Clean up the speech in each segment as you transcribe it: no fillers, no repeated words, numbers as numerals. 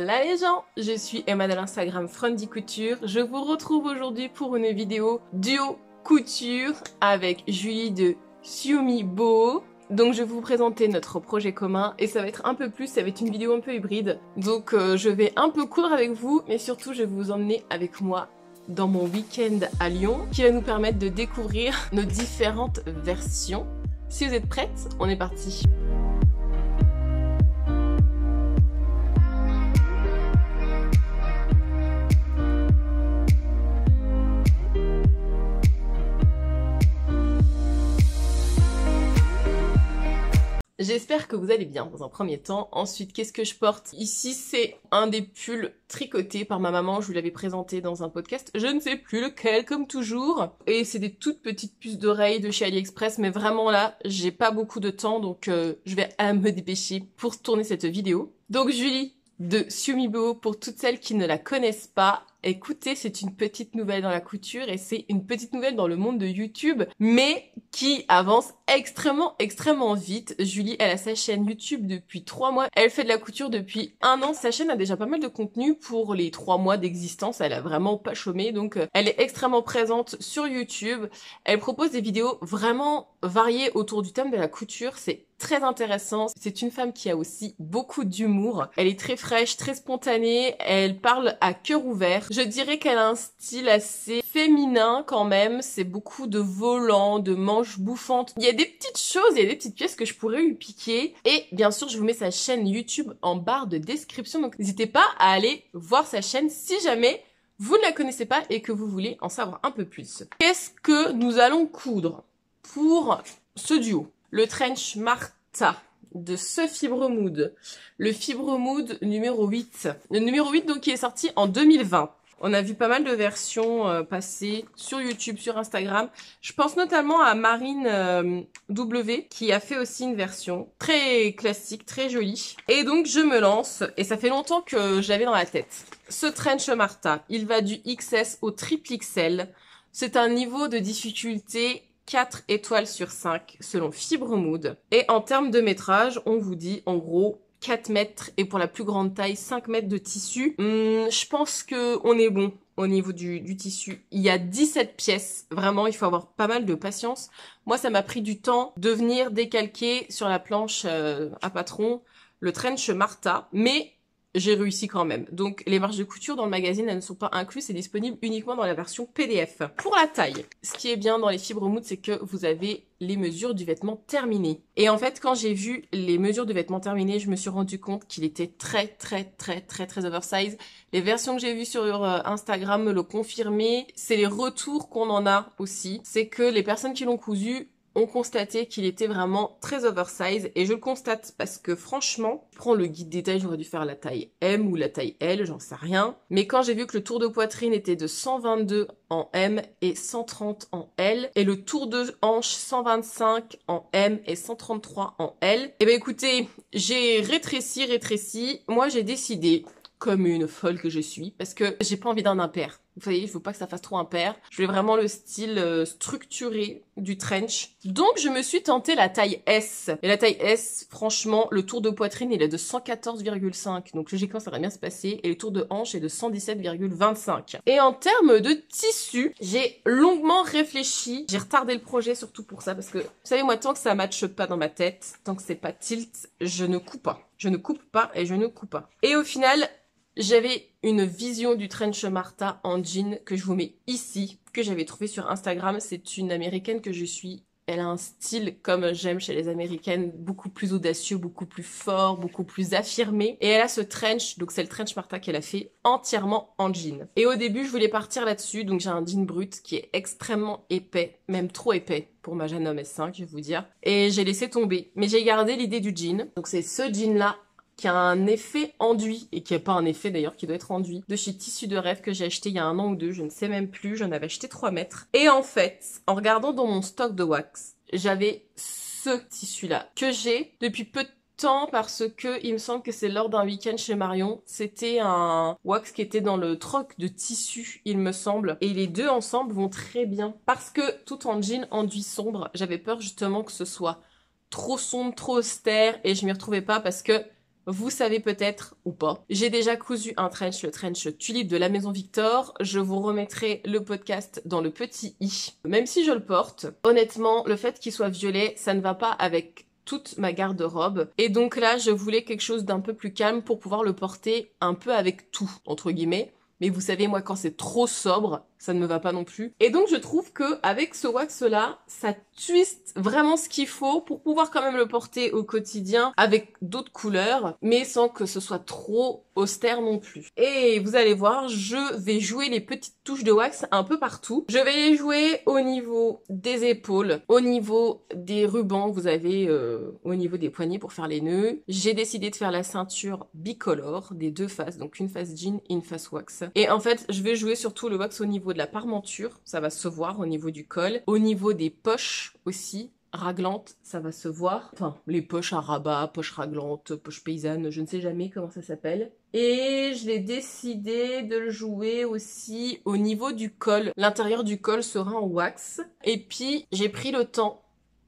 Hola les gens, je suis Emma de l'Instagram Frondy Couture. Je vous retrouve aujourd'hui pour une vidéo duo couture avec Julie de Xiumi Boho. Donc je vais vous présenter notre projet commun et ça va être un peu plus, ça va être une vidéo un peu hybride. Donc je vais un peu coudre avec vous, mais surtout je vais vous emmener avec moi dans mon week-end à Lyon qui va nous permettre de découvrir nos différentes versions. Si vous êtes prêtes, on est parti. J'espère que vous allez bien dans un premier temps. Ensuite, qu'est-ce que je porte? Ici, c'est un des pulls tricotés par ma maman. Je vous l'avais présenté dans un podcast. Je ne sais plus lequel, comme toujours. Et c'est des toutes petites puces d'oreilles de chez AliExpress. Mais vraiment là, j'ai pas beaucoup de temps. Donc, je vais me dépêcher pour tourner cette vidéo. Donc, Julie de Xiumi Boho, pour toutes celles qui ne la connaissent pas, écoutez, c'est une petite nouvelle dans la couture et c'est une petite nouvelle dans le monde de YouTube, mais qui avance extrêmement vite. Julie, elle a sa chaîne YouTube depuis 3 mois. Elle fait de la couture depuis 1 an. Sa chaîne a déjà pas mal de contenu pour les 3 mois d'existence. Elle a vraiment pas chômé, donc elle est extrêmement présente sur YouTube. Elle propose des vidéos vraiment variées autour du thème de la couture. C'est très intéressant. C'est une femme qui a aussi beaucoup d'humour. Elle est très fraîche, très spontanée. Elle parle à cœur ouvert. Je dirais qu'elle a un style assez féminin quand même. C'est beaucoup de volants, de manches bouffantes. Il y a des petites choses, il y a des petites pièces que je pourrais lui piquer. Et bien sûr, je vous mets sa chaîne YouTube en barre de description. Donc n'hésitez pas à aller voir sa chaîne si jamais vous ne la connaissez pas et que vous voulez en savoir un peu plus. Qu'est-ce que nous allons coudre pour ce duo? Le trench Martha de ce Fibremood. Le Fibremood numéro 8. Le numéro 8 donc qui est sorti en 2020. On a vu pas mal de versions passer sur YouTube, sur Instagram. Je pense notamment à Marine W qui a fait aussi une version très classique, très jolie. Et donc je me lance et ça fait longtemps que je l'avais dans la tête. Ce trench Martha, il va du XS au triple XL. C'est un niveau de difficulté 4 étoiles sur 5 selon Fibremood. Et en termes de métrage, on vous dit en gros 4 mètres et pour la plus grande taille 5 mètres de tissu. Je pense que on est bon au niveau du tissu. Il y a 17 pièces. Vraiment, il faut avoir pas mal de patience. Moi, ça m'a pris du temps de venir décalquer sur la planche à patron le trench Martha. Mais j'ai réussi quand même. Donc les marges de couture dans le magazine, elles ne sont pas incluses, c'est disponible uniquement dans la version PDF. Pour la taille, ce qui est bien dans les Fibremood, c'est que vous avez les mesures du vêtement terminées. Et en fait, quand j'ai vu les mesures du vêtement terminées, je me suis rendu compte qu'il était très oversize. Les versions que j'ai vues sur Instagram me l'ont confirmé. C'est les retours qu'on en a aussi. C'est que les personnes qui l'ont cousu ont constaté qu'il était vraiment très oversize et je le constate parce que franchement, je prends le guide détail, j'aurais dû faire la taille M ou la taille L, j'en sais rien. Mais quand j'ai vu que le tour de poitrine était de 122 en M et 130 en L et le tour de hanche 125 en M et 133 en L, eh ben écoutez, j'ai rétréci. Moi j'ai décidé, comme une folle que je suis, parce que j'ai pas envie d'un impair. Vous voyez, je veux pas que ça fasse trop impair. Je veux vraiment le style structuré du trench. Donc, je me suis tenté la taille S. Et la taille S, franchement, le tour de poitrine, il est de 114,5. Donc, logiquement, ça devrait bien se passer. Et le tour de hanche est de 117,25. Et en termes de tissu, j'ai longuement réfléchi. J'ai retardé le projet surtout pour ça. Parce que, vous savez, moi, tant que ça matche pas dans ma tête, tant que c'est pas tilt, je ne coupe pas. Je ne coupe pas et je ne coupe pas. Et au final, j'avais une vision du trench Martha en jean que je vous mets ici, que j'avais trouvé sur Instagram. C'est une américaine que je suis. Elle a un style comme j'aime chez les américaines, beaucoup plus audacieux, beaucoup plus fort, beaucoup plus affirmé. Et elle a ce trench, donc c'est le trench Martha qu'elle a fait entièrement en jean. Et au début, je voulais partir là-dessus, donc j'ai un jean brut qui est extrêmement épais, même trop épais pour ma jeune homme S5, je vais vous dire. Et j'ai laissé tomber, mais j'ai gardé l'idée du jean. Donc c'est ce jean-là qui a un effet enduit, et qui n'est pas un effet d'ailleurs, qui doit être enduit, de chez Tissu de Rêve que j'ai acheté il y a 1 an ou 2, je ne sais même plus, j'en avais acheté 3 mètres. Et en fait, en regardant dans mon stock de wax, j'avais ce tissu-là, que j'ai depuis peu de temps parce que il me semble que c'est lors d'un week-end chez Marion, c'était un wax qui était dans le troc de tissu, il me semble, et les deux ensemble vont très bien. Parce que tout en jean enduit sombre, j'avais peur justement que ce soit trop sombre, trop austère, et je m'y retrouvais pas parce que vous savez peut-être ou pas. J'ai déjà cousu un trench, le trench Tulipe de la Maison Victor. Je vous remettrai le podcast dans le petit i. Même si je le porte, honnêtement, le fait qu'il soit violet, ça ne va pas avec toute ma garde-robe. Et donc là, je voulais quelque chose d'un peu plus calme pour pouvoir le porter un peu avec tout, entre guillemets. Mais vous savez, moi, quand c'est trop sobre, ça ne me va pas non plus. Et donc, je trouve que avec ce wax-là, ça twiste vraiment ce qu'il faut pour pouvoir quand même le porter au quotidien avec d'autres couleurs, mais sans que ce soit trop austère non plus. Et vous allez voir, je vais jouer les petites touches de wax un peu partout. Je vais les jouer au niveau des épaules, au niveau des rubans, vous avez au niveau des poignets pour faire les nœuds. J'ai décidé de faire la ceinture bicolore des deux faces, donc une face jean et une face wax. Et en fait, je vais jouer surtout le wax au niveau de la parmenture, ça va se voir au niveau du col, au niveau des poches aussi, raglantes, ça va se voir. Enfin, les poches à rabat, poches raglantes, poches paysannes, je ne sais jamais comment ça s'appelle. Et je l'ai décidé de le jouer aussi au niveau du col. L'intérieur du col sera en wax. Et puis, j'ai pris le temps,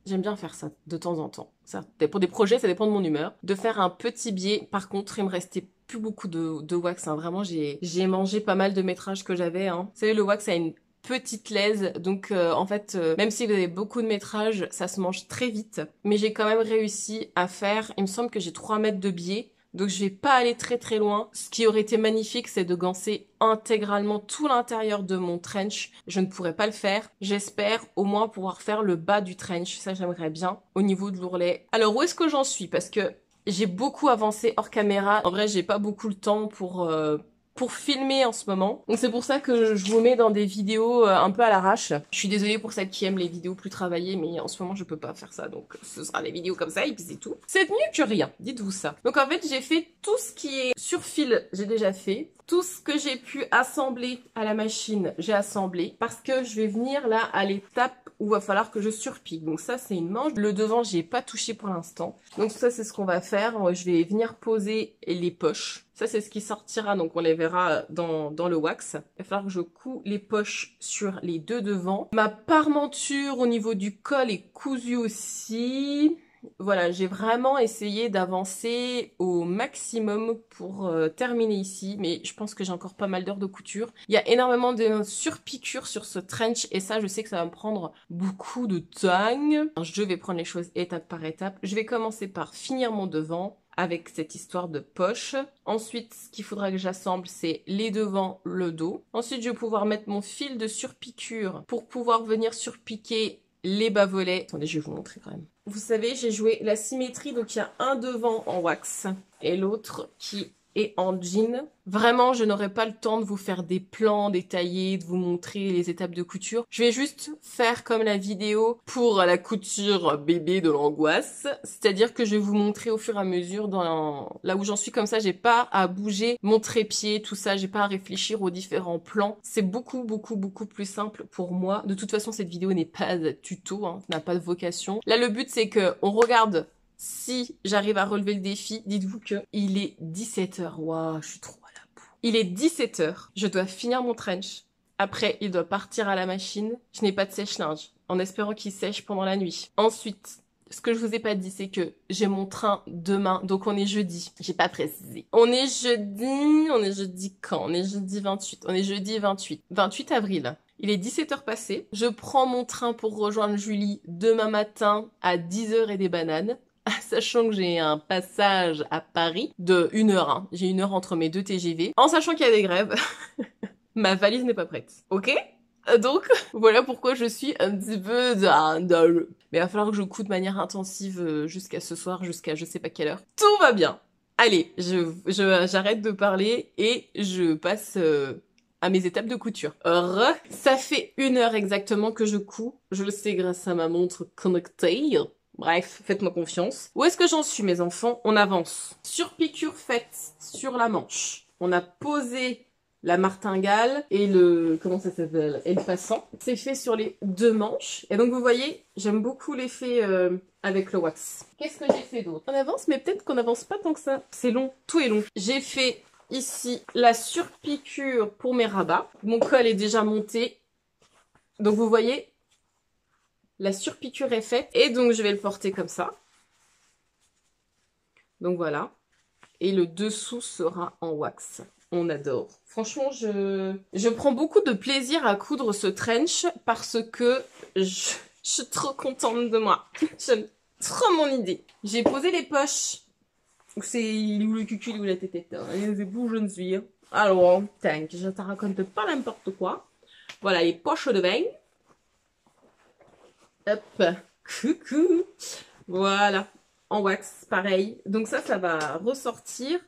j'aime bien faire ça de temps en temps. Ça, pour des projets, ça dépend de mon humeur. De faire un petit biais. Par contre, il me restait plus beaucoup de wax. Hein. Vraiment, j'ai mangé pas mal de métrages que j'avais. Hein. Vous savez, le wax a une petite lèse, donc en fait, même si vous avez beaucoup de métrage, ça se mange très vite. Mais j'ai quand même réussi à faire, il me semble que j'ai 3 mètres de biais. Donc je vais pas aller très très loin. Ce qui aurait été magnifique, c'est de ganser intégralement tout l'intérieur de mon trench. Je ne pourrais pas le faire. J'espère au moins pouvoir faire le bas du trench. Ça, j'aimerais bien au niveau de l'ourlet. Alors où est-ce que j'en suis? Parce que j'ai beaucoup avancé hors caméra. En vrai, j'ai pas beaucoup le temps pour filmer en ce moment. Donc c'est pour ça que je vous mets dans des vidéos un peu à l'arrache. Je suis désolée pour celles qui aiment les vidéos plus travaillées, mais en ce moment je peux pas faire ça, donc ce sera des vidéos comme ça et puis c'est tout. C'est mieux que rien, dites-vous ça. Donc en fait j'ai fait tout ce qui est sur fil, j'ai déjà fait. Tout ce que j'ai pu assembler à la machine, j'ai assemblé. Parce que je vais venir là à l'étape où il va falloir que je surpique. Donc ça c'est une manche. Le devant j'y ai pas touché pour l'instant. Donc ça c'est ce qu'on va faire. Je vais venir poser les poches. Ça c'est ce qui sortira, donc on les verra dans le wax. Il va falloir que je couds les poches sur les deux devants. Ma parmenture au niveau du col est cousue aussi. Voilà, j'ai vraiment essayé d'avancer au maximum pour terminer ici, mais je pense que j'ai encore pas mal d'heures de couture. Il y a énormément de surpiqûres sur ce trench et ça, je sais que ça va me prendre beaucoup de temps. Je vais prendre les choses étape par étape. Je vais commencer par finir mon devant avec cette histoire de poche. Ensuite, ce qu'il faudra que j'assemble, c'est les devants, le dos. Ensuite, je vais pouvoir mettre mon fil de surpiqûre pour pouvoir venir surpiquer les bas-volets. Attendez, je vais vous montrer quand même. Vous savez, j'ai joué la symétrie, donc il y a un devant en wax et l'autre qui est en jean. Vraiment, je n'aurai pas le temps de vous faire des plans détaillés, de vous montrer les étapes de couture. Je vais juste faire comme la vidéo pour la couture bébé de l'angoisse. C'est-à-dire que je vais vous montrer au fur et à mesure là où j'en suis, comme ça, j'ai pas à bouger mon trépied, tout ça, j'ai pas à réfléchir aux différents plans. C'est beaucoup plus simple pour moi. De toute façon, cette vidéo n'est pas tuto, hein, n'a pas de vocation. Là, le but, c'est que on regarde si j'arrive à relever le défi. Dites-vous que il est 17h. Waouh, je suis trop à la boue. Il est 17h. Je dois finir mon trench. Après, il doit partir à la machine. Je n'ai pas de sèche-linge, en espérant qu'il sèche pendant la nuit. Ensuite, ce que je vous ai pas dit, c'est que j'ai mon train demain. Donc on est jeudi. J'ai pas précisé. On est jeudi quand? On est jeudi 28. On est jeudi 28 avril. Il est 17h passé. Je prends mon train pour rejoindre Julie demain matin à 10h et des bananes. Sachant que j'ai un passage à Paris de 1 heure. Hein. J'ai 1 heure entre mes 2 TGV. En sachant qu'il y a des grèves, ma valise n'est pas prête. Ok? Donc, voilà pourquoi je suis un petit peu dans le... Mais il va falloir que je couds de manière intensive jusqu'à ce soir, jusqu'à je sais pas quelle heure. Tout va bien. Allez, j'arrête de parler et je passe à mes étapes de couture. Ça fait 1 heure exactement que je couds. Je le sais grâce à ma montre connectée. Bref, faites-moi confiance. Où est-ce que j'en suis, mes enfants? On avance. Surpiqûre faite sur la manche. On a posé la martingale et le... comment ça s'appelle? Et le passant. C'est fait sur les 2 manches. Et donc, vous voyez, j'aime beaucoup l'effet avec le wax. Qu'est-ce que j'ai fait d'autre? On avance, mais peut-être qu'on n'avance pas tant que ça. C'est long. Tout est long. J'ai fait ici la surpiqûre pour mes rabats. Mon col est déjà monté. Donc, vous voyez... La surpiqûre est faite et donc je vais le porter comme ça. Donc voilà. et le dessous sera en wax. On adore. Franchement, je prends beaucoup de plaisir à coudre ce trench parce que je suis trop contente de moi. J'aime trop mon idée. J'ai posé les poches. C'est où le cucul ou la tétette. C'est pour je ne suis. Alors, tank, je te raconte pas n'importe quoi. Voilà les poches de bain. Hop, coucou. Voilà, en wax, pareil. Donc ça va ressortir.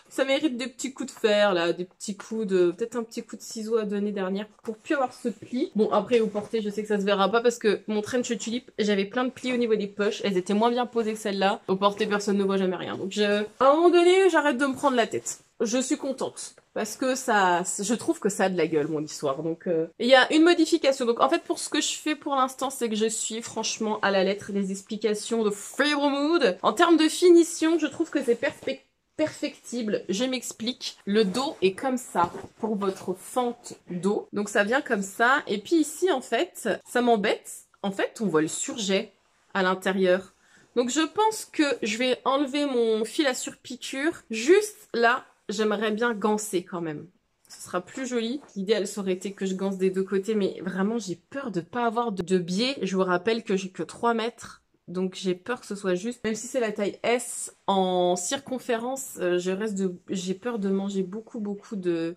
Ça mérite des petits coups de fer, là, des petits coups de... Peut-être un petit coup de ciseau à donner dernière pour plus avoir ce pli. Bon, après, au porté, je sais que ça se verra pas parce que mon trench tulipe, j'avais plein de plis au niveau des poches. Elles étaient moins bien posées que celles-là. Au porté, personne ne voit jamais rien. Donc, à un moment donné, j'arrête de me prendre la tête. Je suis contente. Parce que ça, je trouve que ça a de la gueule, mon histoire. Donc, il y a une modification. Donc, en fait, pour ce que je fais pour l'instant, c'est que je suis franchement à la lettre les explications de Fibre Mood. En termes de finition, je trouve que c'est perfectible. Je m'explique. Le dos est comme ça pour votre fente dos. Donc, ça vient comme ça. Et puis ici, en fait, ça m'embête. En fait, on voit le surjet à l'intérieur. Donc, je pense que je vais enlever mon fil à surpiqûre juste là. J'aimerais bien ganser quand même. Ce sera plus joli. L'idéal, ça aurait été que je ganse des deux côtés, mais vraiment, j'ai peur de pas avoir de biais. Je vous rappelle que j'ai que 3 mètres, donc j'ai peur que ce soit juste. Même si c'est la taille S, en circonférence, j'ai peur de manger beaucoup de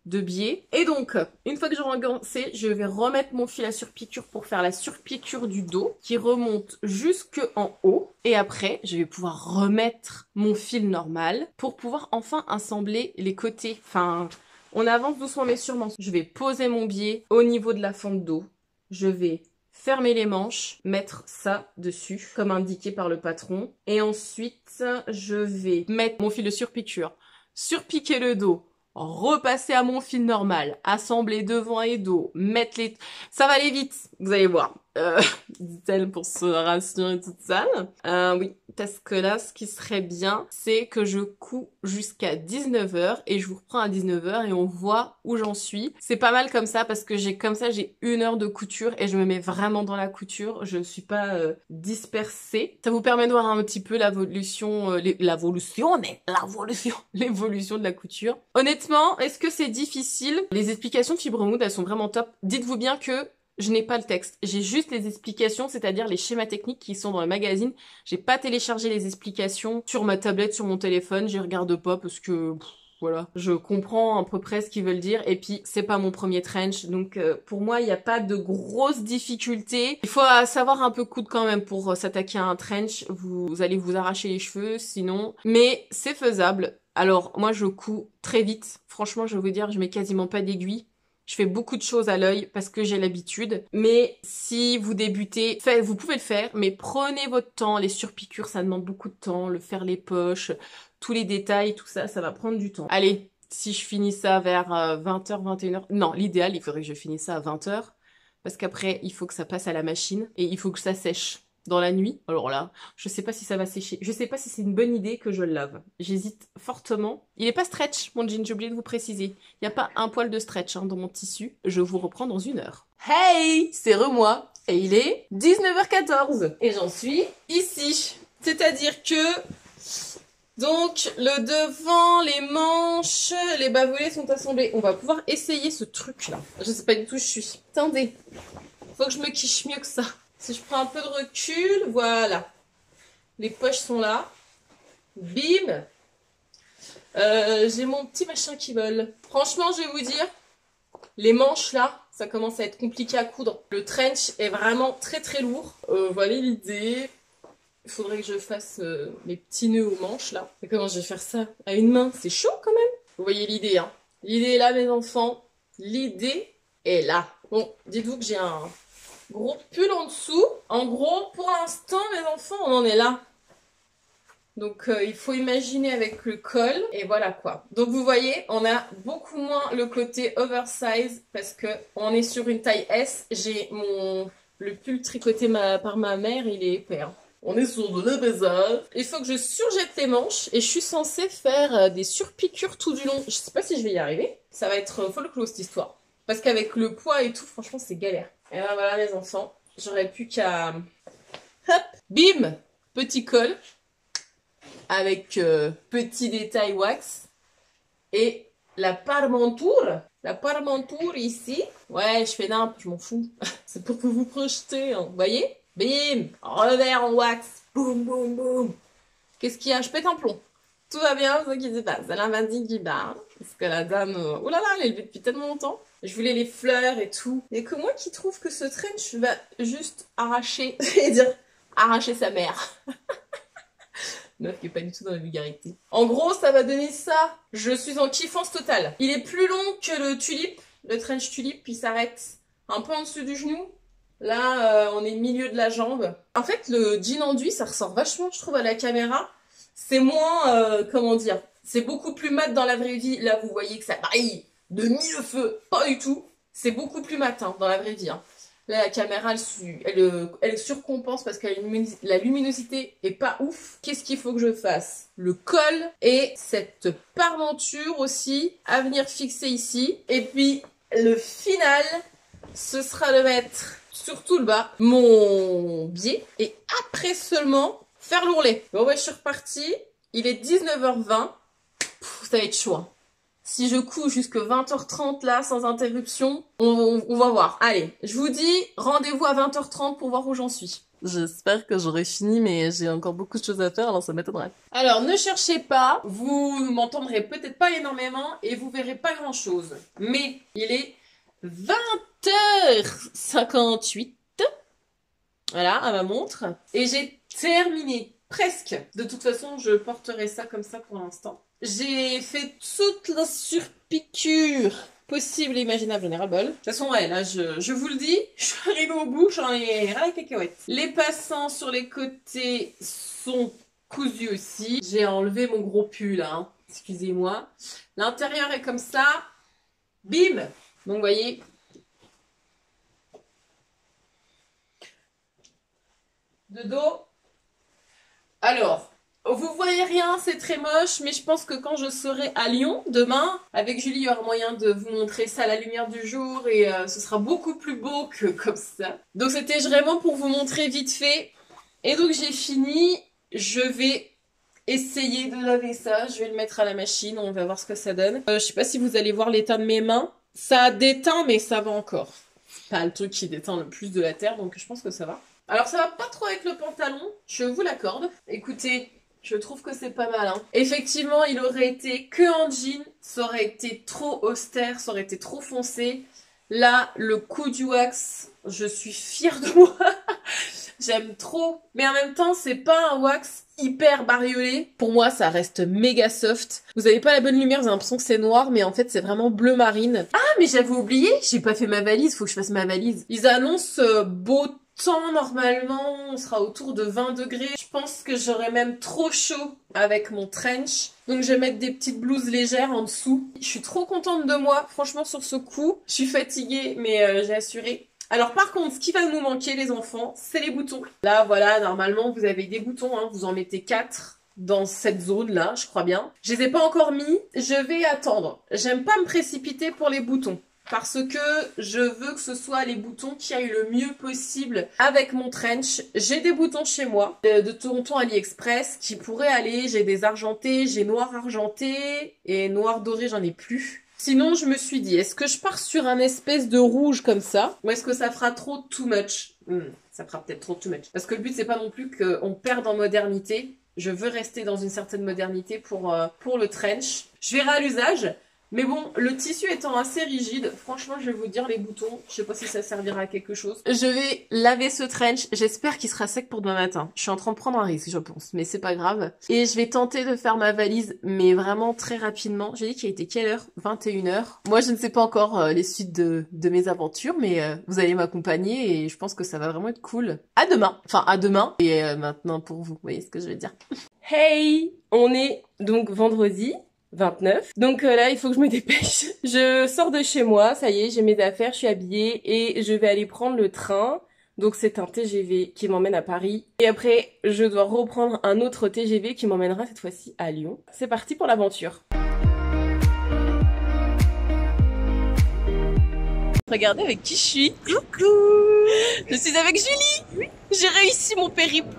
biais. Et donc, une fois que j'aurai gansé, je vais remettre mon fil à surpiqûre pour faire la surpiqûre du dos qui remonte jusque en haut. Et après, je vais pouvoir remettre mon fil normal pour pouvoir enfin assembler les côtés. Enfin, on avance doucement mais sûrement. Je vais poser mon biais au niveau de la fente dos. Je vais fermer les manches, mettre ça dessus, comme indiqué par le patron. Et ensuite, je vais mettre mon fil de surpiqûre, surpiquer le dos, repasser à mon fil normal, assembler devant et dos, mettre les... Ça va aller vite, vous allez voir. Dit-elle pour se rassurer toute sale. Oui, parce que là, ce qui serait bien, c'est que je couds jusqu'à 19 h et je vous reprends à 19 h et on voit où j'en suis. C'est pas mal comme ça parce que j'ai 1 heure de couture et je me mets vraiment dans la couture. Je ne suis pas dispersée. Ça vous permet de voir un petit peu l'évolution de la couture. Honnêtement, est-ce que c'est difficile? Les explications de Fibre Mood, elles sont vraiment top. Dites-vous bien que je n'ai pas le texte. J'ai juste les explications, c'est-à-dire les schémas techniques qui sont dans le magazine. J'ai pas téléchargé les explications sur ma tablette, sur mon téléphone. J'y regarde pas parce que... voilà, je comprends à peu près ce qu'ils veulent dire. Et puis, c'est pas mon premier trench. Donc, pour moi, il n'y a pas de grosses difficultés. Il faut savoir un peu coudre quand même pour s'attaquer à un trench. Vous allez vous arracher les cheveux, sinon. Mais c'est faisable. Alors, moi, je couds très vite. Franchement, je vais vous dire, je mets quasiment pas d'aiguille. Je fais beaucoup de choses à l'œil parce que j'ai l'habitude. Mais si vous débutez, vous pouvez le faire, mais prenez votre temps. Les surpiqûres, ça demande beaucoup de temps. Le faire les poches, tous les détails, tout ça, ça va prendre du temps. Allez, si je finis ça vers 20 h, 21 h... Non, l'idéal, il faudrait que je finisse ça à 20 h. Parce qu'après, il faut que ça passe à la machine et il faut que ça sèche dans la nuit. Alors là, je sais pas si ça va sécher. Je sais pas si c'est une bonne idée que je le lave. J'hésite fortement. Il est pas stretch, mon jean, j'ai oublié de vous préciser. Il n'y a pas un poil de stretch dans mon tissu. Je vous reprends dans 1 heure. Hey, c'est moi. Et il est 19 h 14. Et j'en suis ici. C'est-à-dire que... Donc, le devant, les manches, les bas-volets sont assemblés. On va pouvoir essayer ce truc-là. Je sais pas du tout où je suis. Attendez. Faut que je me quiche mieux que ça. Si je prends un peu de recul, voilà. Les poches sont là. Bim. J'ai mon petit machin qui vole. Franchement, je vais vous dire, les manches là, ça commence à être compliqué à coudre. Le trench est vraiment très très lourd. Voilà l'idée. Il faudrait que je fasse mes petits nœuds aux manches là. Et comment je vais faire ça à une main? C'est chaud quand même. Vous voyez l'idée, hein. L'idée est là, mes enfants. L'idée est là. Bon, dites-vous que j'ai un gros pull en dessous. En gros, pour l'instant, mes enfants, on en est là. Donc, il faut imaginer avec le col. Et voilà quoi. Donc, vous voyez, on a beaucoup moins le côté oversize parce que on est sur une taille S. J'ai le pull tricoté par ma mère, il est épais. Hein. On est sur de la besace. Il faut que je surjette les manches et je suis censée faire des surpiqûres tout du long. Je sais pas si je vais y arriver. Ça va être folklore cette histoire. Parce qu'avec le poids et tout, franchement, c'est galère. Et ben voilà les enfants, j'aurais plus qu'à... Hop, bim, petit col. avec petit détail wax. Et la parmenture. La parmenture ici. Ouais, je fais nimp, je m'en fous. C'est pour que vous projetez. Hein. Vous voyez? Bim! Revers en wax. Boum, boum, boum. Qu'est-ce qu'il y a? Je pète un plomb. Tout va bien, vous inquiétez pas. C'est la Madine qui parle. Parce que la dame... oh là là, elle est élevée depuis tellement longtemps. Je voulais les fleurs et tout. Il n'y a que moi qui trouve que ce trench va juste arracher... c'est-à-dire arracher sa mère. Meuf qui est pas du tout dans la vulgarité. En gros, ça va donner ça. Je suis en kiffance totale. Il est plus long que le tulipe. Le trench tulipe, il s'arrête un peu en dessous du genou. Là, on est milieu de la jambe. En fait, le jean enduit, ça ressort vachement, je trouve, à la caméra. C'est moins, comment dire, c'est beaucoup plus mat dans la vraie vie. Là, vous voyez que ça brille de mille feux. Pas du tout. C'est beaucoup plus mat hein, dans la vraie vie. Hein. Là, la caméra, elle surcompense parce que la luminosité est pas ouf. Qu'est-ce qu'il faut que je fasse? Le col et cette parmenture aussi à venir fixer ici. Et puis, le final, ce sera de mettre sur tout le bas mon biais. Et après seulement, faire l'ourlet. Bon, ouais, je suis repartie. Il est 19h20. Ça va être chaud. Hein. Si je couds jusque 20h30 là, sans interruption, on va voir. Allez, je vous dis rendez-vous à 20h30 pour voir où j'en suis. J'espère que j'aurai fini, mais j'ai encore beaucoup de choses à faire, alors ça m'étonnerait. Alors, ne cherchez pas, vous m'entendrez peut-être pas énormément et vous verrez pas grand-chose. Mais il est 20h58, voilà, à ma montre, et j'ai terminé. Presque. De toute façon, je porterai ça comme ça pour l'instant. J'ai fait toute la surpiqûre possible et imaginable, j'en ai ras-le-bol. De toute façon, ouais, là, je vous le dis, je suis arrivée au bout, j'en ai ras la cacahuète. Les passants sur les côtés sont cousus aussi. J'ai enlevé mon gros pull, hein. Excusez-moi. L'intérieur est comme ça. Bim! Donc, vous voyez... de dos... Alors, vous voyez rien, c'est très moche, mais je pense que quand je serai à Lyon, demain, avec Julie, il y aura moyen de vous montrer ça à la lumière du jour et ce sera beaucoup plus beau que comme ça. Donc c'était vraiment pour vous montrer vite fait. Et donc j'ai fini, je vais essayer de laver ça, je vais le mettre à la machine, on va voir ce que ça donne. Je sais pas si vous allez voir l'état de mes mains. Ça déteint, mais ça va encore. C'est pas le truc qui déteint le plus de la terre, donc je pense que ça va. Alors ça va pas trop avec le pantalon, je vous l'accorde. Écoutez, je trouve que c'est pas mal. Hein. Effectivement, il aurait été que en jean, ça aurait été trop austère, ça aurait été trop foncé. Là, le coup du wax, je suis fière de moi. J'aime trop. Mais en même temps, c'est pas un wax hyper bariolé. Pour moi, ça reste méga soft. Vous avez pas la bonne lumière, vous avez l'impression que c'est noir, mais en fait, c'est vraiment bleu marine. Ah, mais j'avais oublié, j'ai pas fait ma valise, faut que je fasse ma valise. Ils annoncent beau temps, normalement, on sera autour de 20 degrés. Je pense que j'aurai même trop chaud avec mon trench. Donc je vais mettre des petites blouses légères en dessous. Je suis trop contente de moi, franchement, sur ce coup. Je suis fatiguée, mais j'ai assuré. Alors par contre, ce qui va nous manquer, les enfants, c'est les boutons. Là, voilà, normalement, vous avez des boutons, hein, vous en mettez 4 dans cette zone-là, je crois bien. Je les ai pas encore mis, je vais attendre. J'aime pas me précipiter pour les boutons. Parce que je veux que ce soit les boutons qui aillent le mieux possible avec mon trench. J'ai des boutons chez moi, de Toronto AliExpress, qui pourraient aller. J'ai des argentés, j'ai noir argenté et noir doré, j'en ai plus. Sinon, je me suis dit, est-ce que je pars sur un espèce de rouge comme ça? Ou est-ce que ça fera trop too much? Ça fera peut-être trop too much. Parce que le but, c'est pas non plus qu'on perde en modernité. Je veux rester dans une certaine modernité pour le trench. Je verrai à l'usage. Mais bon, le tissu étant assez rigide, franchement, je vais vous dire, les boutons, je sais pas si ça servira à quelque chose. Je vais laver ce trench, j'espère qu'il sera sec pour demain matin. Je suis en train de prendre un risque, je pense, mais c'est pas grave. Et je vais tenter de faire ma valise, mais vraiment très rapidement. J'ai dit qu'il était quelle heure? 21h. Moi, je ne sais pas encore les suites de mes aventures, mais vous allez m'accompagner et je pense que ça va vraiment être cool. À demain. Enfin, à demain. Et maintenant pour vous, vous voyez ce que je veux dire. Hey! On est donc vendredi 29. Donc là, il faut que je me dépêche. Je sors de chez moi, ça y est, j'ai mes affaires, je suis habillée et je vais aller prendre le train. Donc c'est un TGV qui m'emmène à Paris. Et après, je dois reprendre un autre TGV qui m'emmènera cette fois-ci à Lyon. C'est parti pour l'aventure. Regardez avec qui je suis. Coucou! Je suis avec Julie. Oui. J'ai réussi mon périple.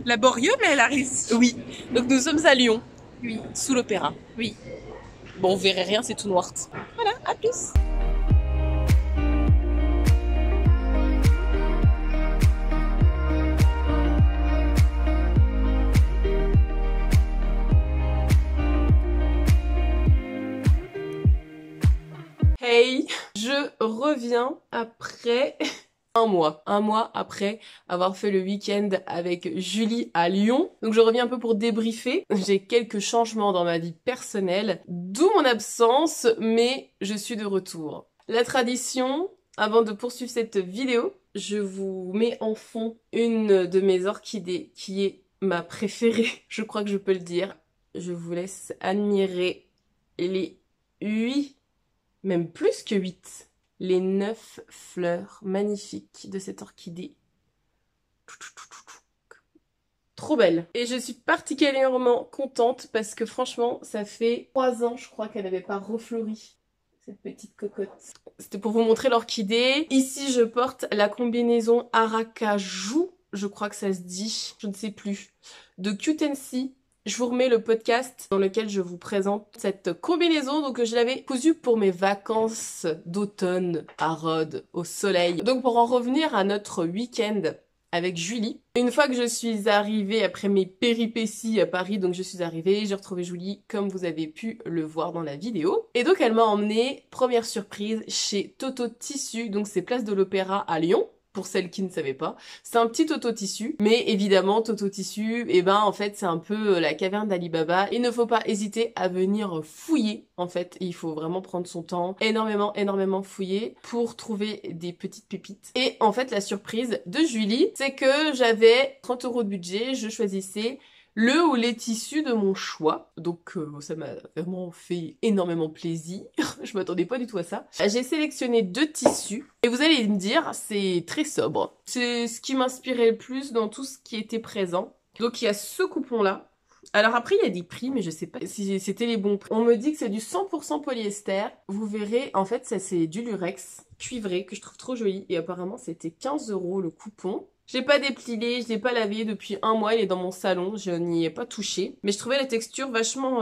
Laborieux, mais elle a réussi. Oui. Donc nous sommes à Lyon, Oui, sous l'opéra. oui. Bon, vous verrez rien, c'est tout noir. Voilà, à plus. Hey, je reviens après un mois après avoir fait le week-end avec Julie à Lyon. Donc je reviens un peu pour débriefer. J'ai quelques changements dans ma vie personnelle, d'où mon absence, mais je suis de retour. La tradition, avant de poursuivre cette vidéo, je vous mets en fond une de mes orchidées qui est ma préférée, je crois que je peux le dire. Je vous laisse admirer les 8, même plus que 8, les 9 fleurs magnifiques de cette orchidée. Trop belle. Et je suis particulièrement contente parce que franchement, ça fait 3 ans, je crois, qu'elle n'avait pas refleuri, cette petite cocotte. C'était pour vous montrer l'orchidée. Ici, je porte la combinaison Aracajou, je crois que ça se dit, je ne sais plus, de Cutency. Je vous remets le podcast dans lequel je vous présente cette combinaison. Donc je l'avais cousue pour mes vacances d'automne à Rhodes, au soleil. Donc pour en revenir à notre week-end avec Julie, une fois que je suis arrivée après mes péripéties à Paris, donc je suis arrivée, j'ai retrouvé Julie comme vous avez pu le voir dans la vidéo. Et donc elle m'a emmenée, première surprise, chez Toto Tissu, donc c'est place de l'Opéra à Lyon. Pour celles qui ne savaient pas. C'est un petit Toto Tissu, mais évidemment Toto Tissu, en fait c'est un peu la caverne d'Ali Baba. Il ne faut pas hésiter à venir fouiller, en fait, il faut vraiment prendre son temps, énormément fouiller pour trouver des petites pépites. Et en fait la surprise de Julie, c'est que j'avais 30 € de budget, je choisissais le ou les tissus de mon choix. Donc ça m'a vraiment fait énormément plaisir. Je m'attendais pas du tout à ça. J'ai sélectionné 2 tissus. Et vous allez me dire, c'est très sobre. C'est ce qui m'inspirait le plus dans tout ce qui était présent. Donc il y a ce coupon-là. Alors après, il y a des prix, mais je sais pas si c'était les bons prix. On me dit que c'est du 100% polyester. Vous verrez, en fait, ça c'est du lurex cuivré que je trouve trop joli. Et apparemment, c'était 15 € le coupon. Je l'ai pas déplié, je l'ai pas lavé depuis un mois, il est dans mon salon, je n'y ai pas touché. Mais je trouvais la texture vachement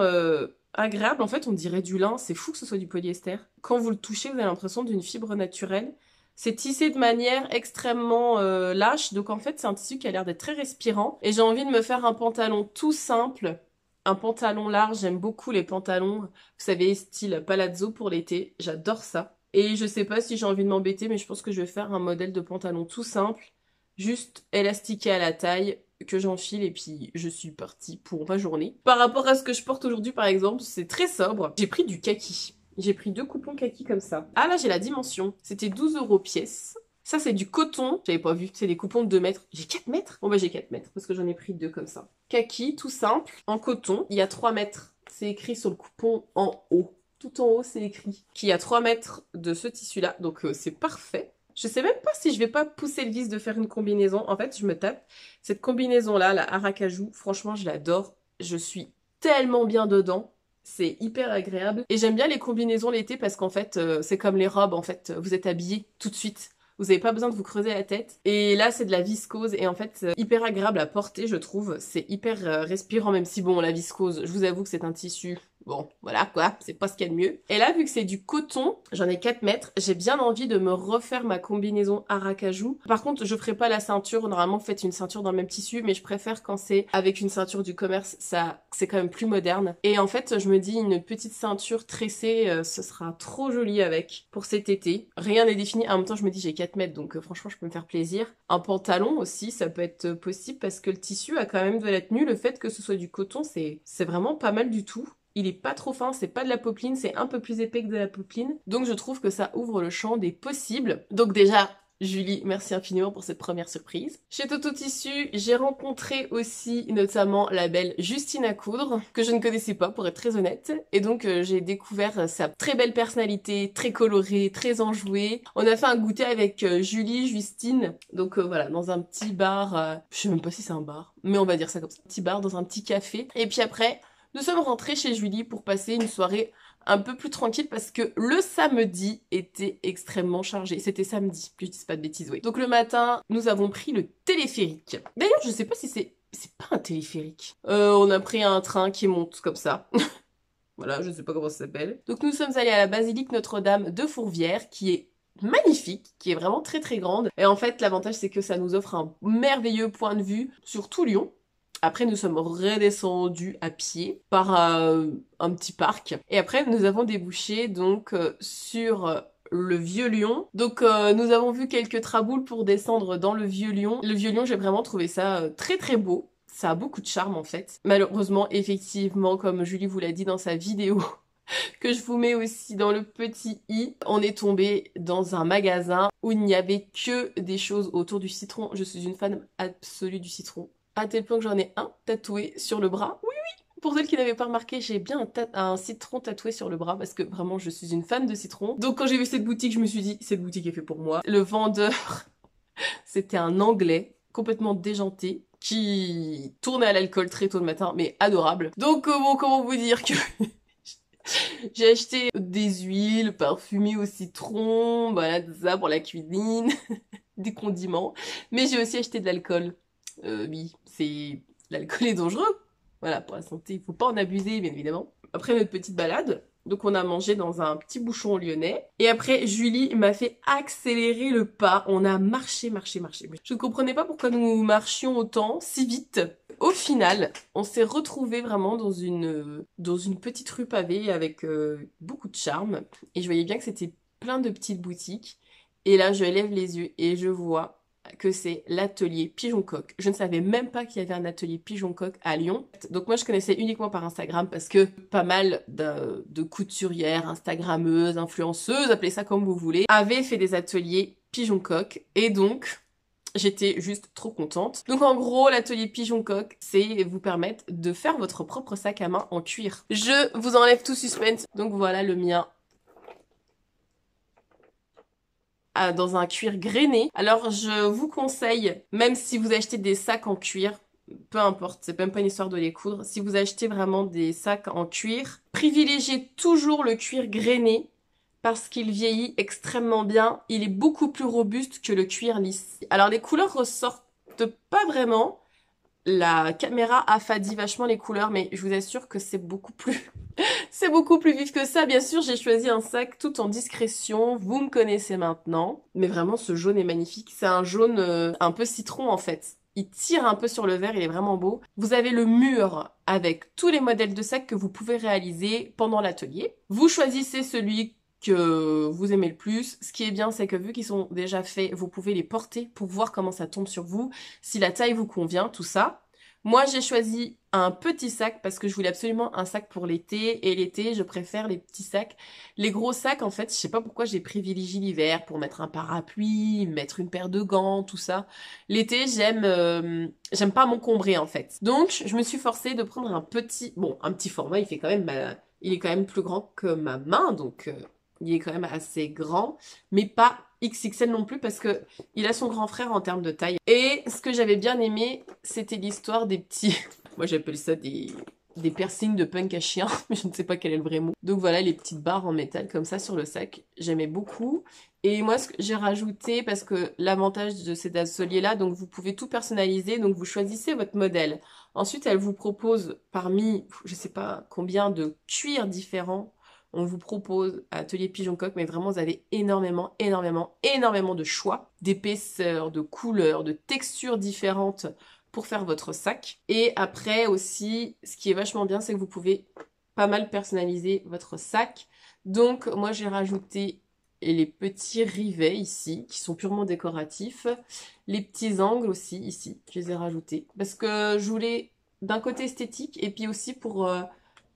agréable. En fait, on dirait du lin, c'est fou que ce soit du polyester. Quand vous le touchez, vous avez l'impression d'une fibre naturelle. C'est tissé de manière extrêmement lâche, donc en fait, c'est un tissu qui a l'air d'être très respirant. Et j'ai envie de me faire un pantalon tout simple, un pantalon large. J'aime beaucoup les pantalons, vous savez, style palazzo pour l'été, j'adore ça. Et je sais pas si j'ai envie de m'embêter, mais je pense que je vais faire un modèle de pantalon tout simple, juste élastiqué à la taille, que j'enfile et puis je suis partie pour ma journée. Par rapport à ce que je porte aujourd'hui par exemple, c'est très sobre. J'ai pris du kaki. J'ai pris 2 coupons kaki comme ça. Ah là j'ai la dimension. C'était 12 € pièce. Ça c'est du coton. J'avais pas vu. C'est des coupons de 2 mètres. J'ai 4 mètres. Bon bah j'ai 4 mètres parce que j'en ai pris 2 comme ça. Kaki tout simple en coton. Il y a 3 mètres. C'est écrit sur le coupon en haut. Tout en haut c'est écrit qu'il y a 3 mètres de ce tissu là. Donc c'est parfait. Je sais même pas si je vais pas pousser le vice de faire une combinaison. En fait, je me tape cette combinaison-là, la Aracajou. Franchement, je l'adore. Je suis tellement bien dedans. C'est hyper agréable. Et j'aime bien les combinaisons l'été parce qu'en fait, c'est comme les robes. En fait, vous êtes habillés tout de suite. Vous n'avez pas besoin de vous creuser la tête. Et là, c'est de la viscose. Et en fait, c'est hyper agréable à porter, je trouve. C'est hyper respirant, même si bon, la viscose, je vous avoue que c'est un tissu. Bon, voilà quoi, c'est pas ce qu'il y a de mieux. Et là, vu que c'est du coton, j'en ai 4 mètres, j'ai bien envie de me refaire ma combinaison Aracajou. Par contre, je ferai pas la ceinture, normalement vous faites une ceinture dans le même tissu, mais je préfère quand c'est avec une ceinture du commerce, ça c'est quand même plus moderne. Et en fait, je me dis une petite ceinture tressée, ce sera trop joli avec pour cet été. Rien n'est défini, en même temps je me dis j'ai 4 mètres, donc franchement je peux me faire plaisir. Un pantalon aussi, ça peut être possible parce que le tissu a quand même de la tenue, le fait que ce soit du coton, c'est vraiment pas mal du tout. Il est pas trop fin, c'est pas de la popeline, c'est un peu plus épais que de la popeline. Donc je trouve que ça ouvre le champ des possibles. Donc déjà, Julie, merci infiniment pour cette première surprise. Chez Toto Tissu, j'ai rencontré aussi notamment la belle Justine à coudre, que je ne connaissais pas pour être très honnête. Et donc j'ai découvert sa très belle personnalité, très colorée, très enjouée. On a fait un goûter avec Julie, Justine, donc voilà, dans un petit bar, je sais même pas si c'est un bar, mais on va dire ça comme ça. Un petit bar dans un petit café. Et puis après, nous sommes rentrés chez Julie pour passer une soirée un peu plus tranquille parce que le samedi était extrêmement chargé. C'était samedi, que je dise pas de bêtises, oui. Donc le matin, nous avons pris le téléphérique. D'ailleurs, je sais pas si c'est C'est pas un téléphérique. On a pris un train qui monte comme ça. Voilà, je sais pas comment ça s'appelle. Donc nous sommes allés à la basilique Notre-Dame de Fourvière, qui est magnifique, qui est vraiment très très grande. Et en fait, l'avantage c'est que ça nous offre un merveilleux point de vue sur tout Lyon. Après, nous sommes redescendus à pied par un petit parc. Et après, nous avons débouché donc sur le Vieux-Lyon. Donc nous avons vu quelques traboules pour descendre dans le Vieux-Lyon. Le Vieux-Lyon, j'ai vraiment trouvé ça très très beau. Ça a beaucoup de charme en fait. Malheureusement, effectivement, comme Julie vous l'a dit dans sa vidéo, que je vous mets aussi dans le petit i, on est tombé dans un magasin où il n'y avait que des choses autour du citron. Je suis une fan absolue du citron. À tel point que j'en ai un tatoué sur le bras. Oui, oui, pour celles qui n'avaient pas remarqué, j'ai bien un citron tatoué sur le bras parce que vraiment je suis une fan de citron. Donc quand j'ai vu cette boutique, je me suis dit, cette boutique est faite pour moi. Le vendeur, c'était un Anglais complètement déjanté qui tournait à l'alcool très tôt le matin, mais adorable. Donc bon, comment vous dire que j'ai acheté des huiles parfumées au citron, voilà, ça pour la cuisine, des condiments, mais j'ai aussi acheté de l'alcool. Oui, l'alcool est dangereux. Voilà, pour la santé, il faut pas en abuser, bien évidemment. Après notre petite balade, donc on a mangé dans un petit bouchon lyonnais. Et après, Julie m'a fait accélérer le pas. On a marché, marché, marché. Je ne comprenais pas pourquoi nous marchions autant, si vite. Au final, on s'est retrouvés vraiment dans une petite rue pavée avec beaucoup de charme. Et je voyais bien que c'était plein de petites boutiques. Et là, je lève les yeux et je vois que c'est l'atelier Pigeon-Coq. Je ne savais même pas qu'il y avait un atelier Pigeon-Coq à Lyon. Donc moi je connaissais uniquement par Instagram parce que pas mal de couturières, instagrammeuses, influenceuses, appelez ça comme vous voulez, avaient fait des ateliers Pigeon-Coq et donc j'étais juste trop contente. Donc en gros, l'atelier Pigeon-Coq, c'est vous permettre de faire votre propre sac à main en cuir. Je vous enlève tout suspense. Donc voilà le mien dans un cuir grainé. Alors je vous conseille, même si vous achetez des sacs en cuir, peu importe, c'est même pas une histoire de les coudre, si vous achetez vraiment des sacs en cuir, privilégiez toujours le cuir grainé parce qu'il vieillit extrêmement bien. Il est beaucoup plus robuste que le cuir lisse. Alors les couleurs ressortent pas vraiment. La caméra affadit vachement les couleurs, mais je vous assure que c'est beaucoup plus c'est beaucoup plus vif que ça. Bien sûr, j'ai choisi un sac tout en discrétion. Vous me connaissez maintenant. Mais vraiment, ce jaune est magnifique. C'est un jaune un peu citron, en fait. Il tire un peu sur le verre, il est vraiment beau. Vous avez le mur avec tous les modèles de sacs que vous pouvez réaliser pendant l'atelier. Vous choisissez celui que vous aimez le plus. Ce qui est bien, c'est que vu qu'ils sont déjà faits, vous pouvez les porter pour voir comment ça tombe sur vous, si la taille vous convient, tout ça. Moi, j'ai choisi un petit sac parce que je voulais absolument un sac pour l'été. Et l'été, je préfère les petits sacs. Les gros sacs, en fait, je sais pas pourquoi j'ai privilégié l'hiver pour mettre un parapluie, mettre une paire de gants, tout ça. L'été, j'aime pas m'encombrer, en fait. Donc, je me suis forcée de prendre un petit format. Il est quand même plus grand que ma main, donc il est quand même assez grand, mais pas XXL non plus parce que il a son grand frère en termes de taille. Et ce que j'avais bien aimé, c'était l'histoire des petits... Moi j'appelle ça des piercings de punk à chien, mais je ne sais pas quel est le vrai mot. Donc voilà, les petites barres en métal comme ça sur le sac, j'aimais beaucoup. Et moi, ce que j'ai rajouté, parce que l'avantage de cet atelier-là, donc vous pouvez tout personnaliser, donc vous choisissez votre modèle. Ensuite, elle vous propose parmi, je sais pas combien de cuirs différents, on vous propose Atelier Pigeon-Coq, mais vraiment vous avez énormément, énormément, énormément de choix, d'épaisseurs, de couleurs, de textures différentes pour faire votre sac. Et après aussi, ce qui est vachement bien, c'est que vous pouvez pas mal personnaliser votre sac. Donc moi j'ai rajouté les petits rivets ici, qui sont purement décoratifs. Les petits angles aussi ici, je les ai rajoutés. Parce que je voulais d'un côté esthétique et puis aussi pour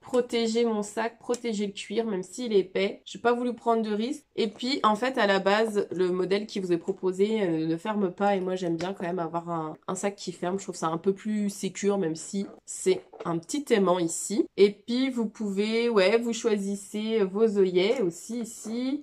protéger mon sac, protéger le cuir, même s'il est épais. J'ai pas voulu prendre de risque. Et puis, en fait, à la base, le modèle qui vous est proposé ne ferme pas. Et moi, j'aime bien quand même avoir un sac qui ferme. Je trouve ça un peu plus sécure, même si c'est un petit aimant ici. Et puis, vous pouvez, vous choisissez vos œillets aussi ici.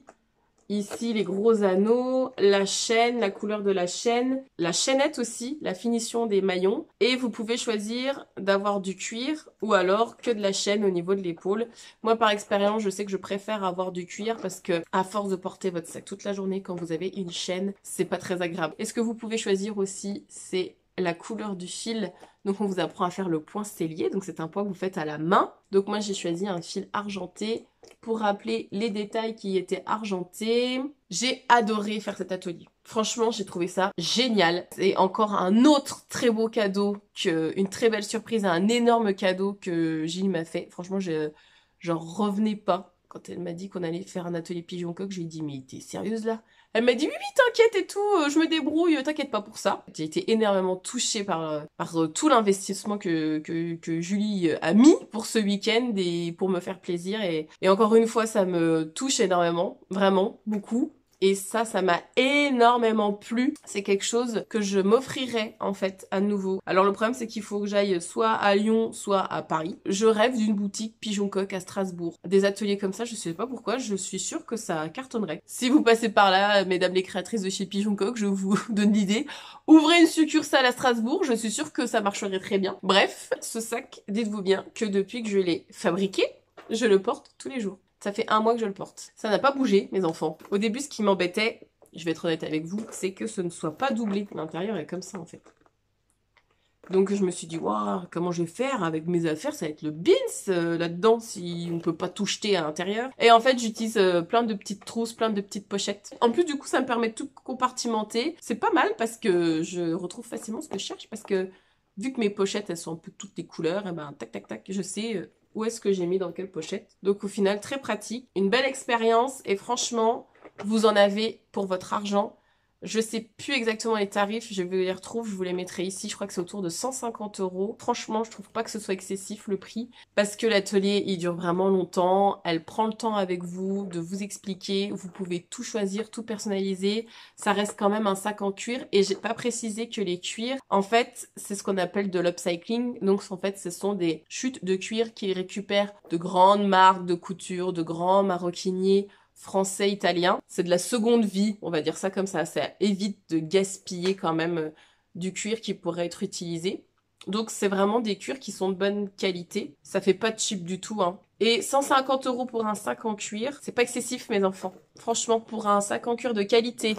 Ici, les gros anneaux, la chaîne, la couleur de la chaînette aussi, la finition des maillons. Et vous pouvez choisir d'avoir du cuir ou alors que de la chaîne au niveau de l'épaule. Moi, par expérience, je sais que je préfère avoir du cuir parce que à force de porter votre sac toute la journée, quand vous avez une chaîne, c'est pas très agréable. Et ce que vous pouvez choisir aussi, c'est la couleur du fil Donc on vous apprend à faire le point sellier, donc c'est un point que vous faites à la main. Donc moi j'ai choisi un fil argenté pour rappeler les détails qui étaient argentés. J'ai adoré faire cet atelier. Franchement, j'ai trouvé ça génial. C'est encore un autre très beau cadeau, une très belle surprise, un énorme cadeau que Gilles m'a fait. Franchement, j'en revenais pas. Quand elle m'a dit qu'on allait faire un atelier pigeon-coq, je lui ai dit, mais t'es sérieuse là? Elle m'a dit, oui, oui, t'inquiète et tout, je me débrouille, t'inquiète pas pour ça. J'ai été énormément touchée par tout l'investissement que Julie a mis pour ce week-end et pour me faire plaisir. Et encore une fois, ça me touche énormément, vraiment, beaucoup. Et ça m'a énormément plu. C'est quelque chose que je m'offrirais en fait à nouveau. Alors le problème c'est qu'il faut que j'aille soit à Lyon, soit à Paris. Je rêve d'une boutique Pigeon-Coq à Strasbourg. Des ateliers comme ça, je sais pas pourquoi, je suis sûre que ça cartonnerait. Si vous passez par là, mesdames les créatrices de chez Pigeon-Coq, je vous donne l'idée. Ouvrez une succursale à Strasbourg, je suis sûre que ça marcherait très bien. Bref, ce sac, dites-vous bien que depuis que je l'ai fabriqué, je le porte tous les jours. Ça fait 1 mois que je le porte. Ça n'a pas bougé, mes enfants. Au début, ce qui m'embêtait, je vais être honnête avec vous, c'est que ce ne soit pas doublé. L'intérieur est comme ça, en fait. Donc je me suis dit, waouh, comment je vais faire avec mes affaires? Ça va être le bins là-dedans si on peut pas tout jeter à l'intérieur. Et en fait, j'utilise plein de petites trousses, plein de petites pochettes. En plus, du coup, ça me permet de tout compartimenter. C'est pas mal parce que je retrouve facilement ce que je cherche parce que vu que mes pochettes, elles sont un peu toutes les couleurs, et ben tac, tac, tac, je sais où est-ce que j'ai mis dans quelle pochette. Donc au final, très pratique. Une belle expérience et franchement, vous en avez pour votre argent. Je sais plus exactement les tarifs, je vais les retrouver, je vous les mettrai ici. Je crois que c'est autour de 150 €. Franchement, je trouve pas que ce soit excessif le prix parce que l'atelier, il dure vraiment longtemps. Elle prend le temps avec vous de vous expliquer. Vous pouvez tout choisir, tout personnaliser. Ça reste quand même un sac en cuir et j'ai pas précisé que les cuirs, en fait, c'est ce qu'on appelle de l'upcycling. Donc en fait, ce sont des chutes de cuir qui récupèrent de grandes marques de couture, de grands maroquiniers français, italien. C'est de la seconde vie, on va dire ça comme ça. Ça évite de gaspiller quand même du cuir qui pourrait être utilisé. Donc c'est vraiment des cuirs qui sont de bonne qualité. Ça fait pas de cheap du tout, hein. Et 150 € pour un sac en cuir, c'est pas excessif mes enfants. Franchement, pour un sac en cuir de qualité,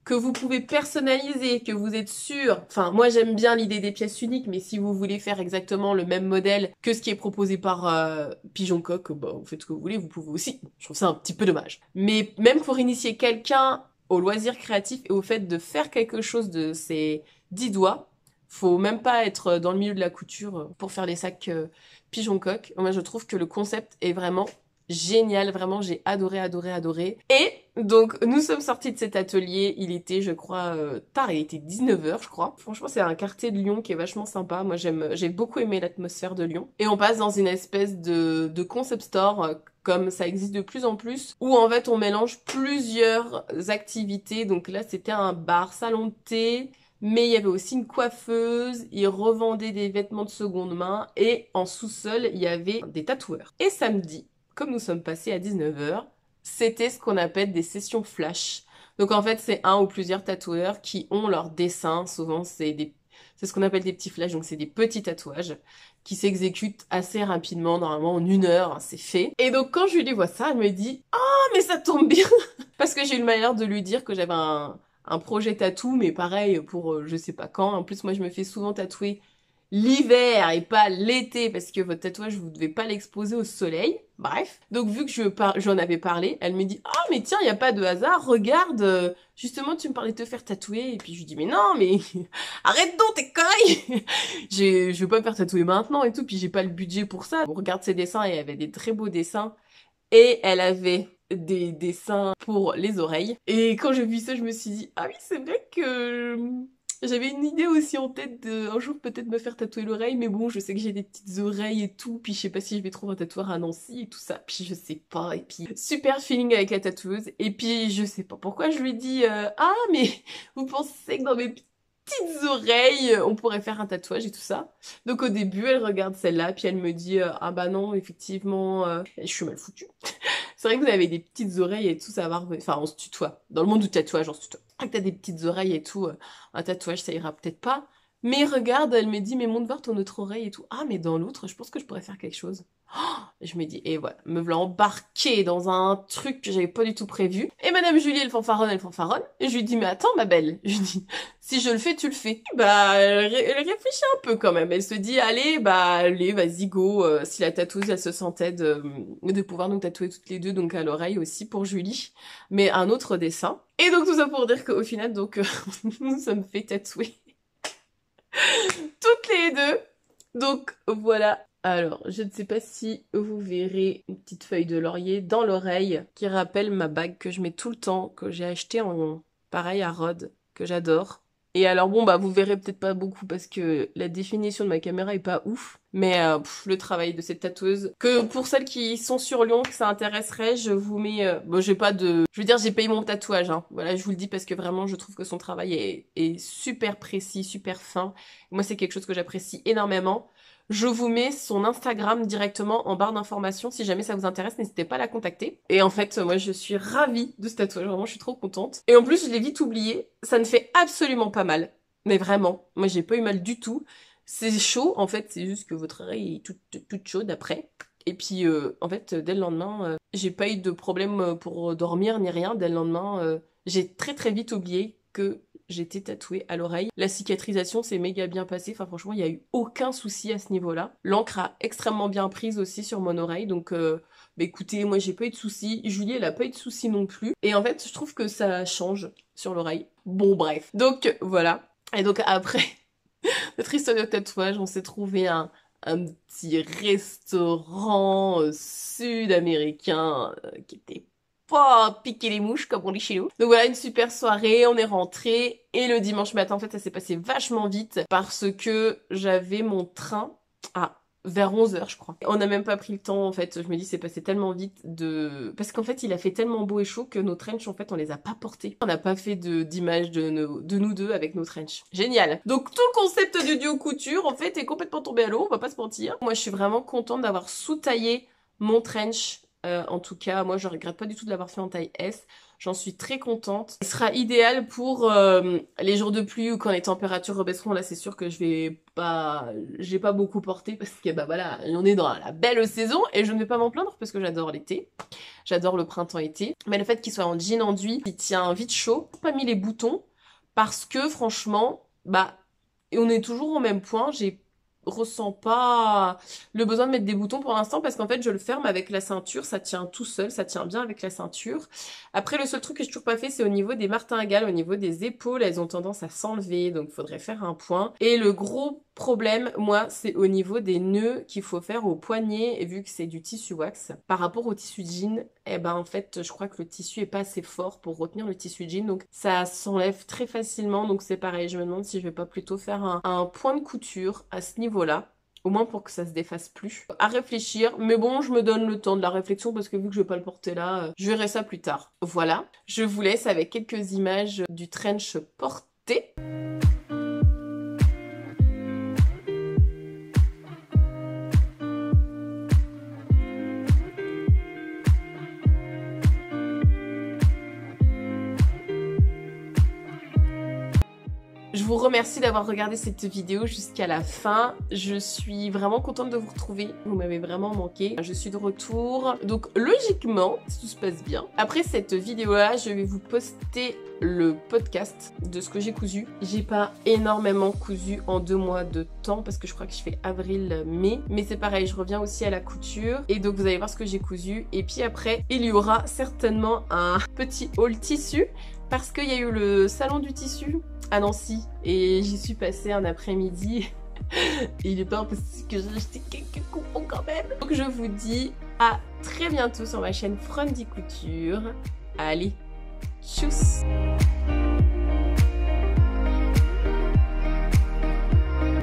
que vous pouvez personnaliser, que vous êtes sûr. Enfin, moi j'aime bien l'idée des pièces uniques, mais si vous voulez faire exactement le même modèle que ce qui est proposé par Pigeon-Coq, bah, vous faites ce que vous voulez, vous pouvez aussi. Je trouve ça un petit peu dommage. Mais même pour initier quelqu'un au loisir créatif et au fait de faire quelque chose de ses 10 doigts, faut même pas être dans le milieu de la couture pour faire les sacs Pigeon-Coq. Moi je trouve que le concept est vraiment génial, vraiment j'ai adoré, adoré, adoré. Et donc nous sommes sortis de cet atelier, il était je crois tard, il était 19 h je crois. Franchement c'est un quartier de Lyon qui est vachement sympa, moi j'ai beaucoup aimé l'atmosphère de Lyon. Et on passe dans une espèce de concept store comme ça existe de plus en plus, où en fait on mélange plusieurs activités. Donc là c'était un bar, salon de thé, mais il y avait aussi une coiffeuse, ils revendaient des vêtements de seconde main et en sous-sol il y avait des tatoueurs. Et samedi, comme nous sommes passés à 19 h, c'était ce qu'on appelle des sessions flash. Donc en fait, c'est un ou plusieurs tatoueurs qui ont leur dessin. Souvent, c'est ce qu'on appelle des petits flashs. Donc c'est des petits tatouages qui s'exécutent assez rapidement. Normalement, en 1 heure, hein, c'est fait. Et donc quand je lui vois ça, elle me dit « Oh, mais ça tombe bien !» Parce que j'ai eu le malheur de lui dire que j'avais un projet tatou, mais pareil pour je sais pas quand. En plus, moi, je me fais souvent tatouer l'hiver et pas l'été parce que votre tatouage vous devez pas l'exposer au soleil. Bref, donc vu que j'en avais parlé, elle me dit ah mais tiens y a pas de hasard, regarde justement tu me parlais de te faire tatouer et puis je lui dis mais non mais arrête donc tes conneries. Je veux pas me faire tatouer maintenant et tout puis j'ai pas le budget pour ça. On regarde ses dessins et elle avait des très beaux dessins et elle avait des dessins pour les oreilles et quand j'ai vu ça je me suis dit ah oui c'est vrai que j'avais une idée aussi en tête de un jour peut-être me faire tatouer l'oreille, mais bon, je sais que j'ai des petites oreilles et tout, puis je sais pas si je vais trouver un tatoueur à Nancy et tout ça, puis je sais pas, et puis super feeling avec la tatoueuse, et puis je sais pas pourquoi je lui dis ah mais vous pensez que dans mes petites oreilles on pourrait faire un tatouage et tout ça. Donc au début elle regarde celle-là, puis elle me dit ah bah non effectivement je suis mal foutue. C'est vrai que vous avez des petites oreilles et tout, ça va revenir. Enfin, on se tutoie. Dans le monde du tatouage, on se tutoie. C'est vrai que t'as des petites oreilles et tout, un tatouage, ça ira peut-être pas. Mais regarde, elle me dit, mais monte voir ton autre oreille et tout. Ah, mais dans l'autre, je pense que je pourrais faire quelque chose. Je me dis, et voilà, me voilà embarquée dans un truc que j'avais pas du tout prévu. Et Madame Julie, elle fanfaronne. Et je lui dis, mais attends, ma belle. Je lui dis, si je le fais, tu le fais. Bah, elle réfléchit un peu quand même. Elle se dit, allez, vas-y, go. Si la tatoueuse, elle se sentait de pouvoir nous tatouer toutes les deux, donc à l'oreille aussi pour Julie. Mais un autre dessin. Et donc tout ça pour dire qu'au final, donc, nous sommes fait tatouer. Toutes les deux. Donc voilà. Alors, je ne sais pas si vous verrez une petite feuille de laurier dans l'oreille qui rappelle ma bague que je mets tout le temps, que j'ai acheté en pareil à Rhodes, que j'adore. Et alors bon, bah vous verrez peut-être pas beaucoup parce que la définition de ma caméra est pas ouf. Mais le travail de cette tatoueuse, que pour celles qui sont sur Lyon, que ça intéresserait, je vous mets... bon, j'ai pas de... Je veux dire, j'ai payé mon tatouage, hein. Voilà, je vous le dis parce que vraiment, je trouve que son travail est super précis, super fin. Moi, c'est quelque chose que j'apprécie énormément. Je vous mets son Instagram directement en barre d'informations. Si jamais ça vous intéresse, n'hésitez pas à la contacter. Et en fait, moi, je suis ravie de ce tatouage. Vraiment, je suis trop contente. Et en plus, je l'ai vite oublié. Ça ne fait absolument pas mal. Mais vraiment, moi, j'ai pas eu mal du tout. C'est chaud, en fait. C'est juste que votre oreille est toute chaude après. Et puis, en fait, dès le lendemain, j'ai pas eu de problème pour dormir ni rien. Dès le lendemain, j'ai très vite oublié que j'étais tatouée à l'oreille. La cicatrisation s'est méga bien passée. Enfin, franchement, il n'y a eu aucun souci à ce niveau-là. L'encre a extrêmement bien prise aussi sur mon oreille. Donc, écoutez, moi, j'ai pas eu de soucis. Julie, elle a pas eu de soucis non plus. Et en fait, je trouve que ça change sur l'oreille. Bon, bref. Donc, voilà. Et donc, après notre histoire de tatouage, on s'est trouvé un petit restaurant sud-américain qui était pas piquer les mouches comme on dit chez nous. Donc voilà, une super soirée, on est rentré et le dimanche matin, en fait, ça s'est passé vachement vite parce que j'avais mon train vers 11h, je crois. On n'a même pas pris le temps, en fait. Je me dis, c'est passé tellement vite parce qu'en fait, il a fait tellement beau et chaud que nos trenchs, en fait, on les a pas portés. On n'a pas fait d'image de nous deux avec nos trenchs. Génial. Donc, tout le concept du duo couture, en fait, est complètement tombé à l'eau, on va pas se mentir. Moi, je suis vraiment contente d'avoir sous-taillé mon trench. En tout cas, moi, je regrette pas du tout de l'avoir fait en taille S. J'en suis très contente. Il sera idéal pour les jours de pluie ou quand les températures rebaisseront. Là, c'est sûr que j'ai pas beaucoup porté parce que bah voilà, on est dans la belle saison et je ne vais pas m'en plaindre parce que j'adore l'été. J'adore le printemps-été. Mais le fait qu'il soit en jean enduit, il tient vite chaud. J'ai pas mis les boutons parce que franchement, et on est toujours au même point. Ressens pas le besoin de mettre des boutons pour l'instant parce qu'en fait je le ferme avec la ceinture, ça tient tout seul, ça tient bien avec la ceinture. Après le seul truc que j'ai toujours pas fait c'est au niveau des martingales, au niveau des épaules, elles ont tendance à s'enlever donc il faudrait faire un point. Et le gros problème, moi, c'est au niveau des nœuds qu'il faut faire au poignet, et vu que c'est du tissu wax. Par rapport au tissu jean, en fait, je crois que le tissu est pas assez fort pour retenir le tissu jean, donc ça s'enlève très facilement, donc c'est pareil, je me demande si je vais pas plutôt faire un point de couture à ce niveau-là. Au moins pour que ça se défasse plus. À réfléchir, mais bon, je me donne le temps de la réflexion parce que vu que je vais pas le porter là, je verrai ça plus tard. Voilà, je vous laisse avec quelques images du trench porté. Je vous remercie d'avoir regardé cette vidéo jusqu'à la fin. Je suis vraiment contente de vous retrouver. Vous m'avez vraiment manqué. Je suis de retour. Donc logiquement, si tout se passe bien, après cette vidéo-là, je vais vous poster le podcast de ce que j'ai cousu. J'ai pas énormément cousu en 2 mois de temps parce que je crois que je fais avril-mai. Mais c'est pareil, je reviens aussi à la couture. Et donc vous allez voir ce que j'ai cousu. Et puis après, il y aura certainement un petit haul tissu parce qu'il y a eu le salon du tissu à Nancy et j'y suis passée un après-midi. Il est pas impossible que j'ai acheté quelques coupons quand même. Donc je vous dis à très bientôt sur ma chaîne Frondy Couture. Allez, tchuss!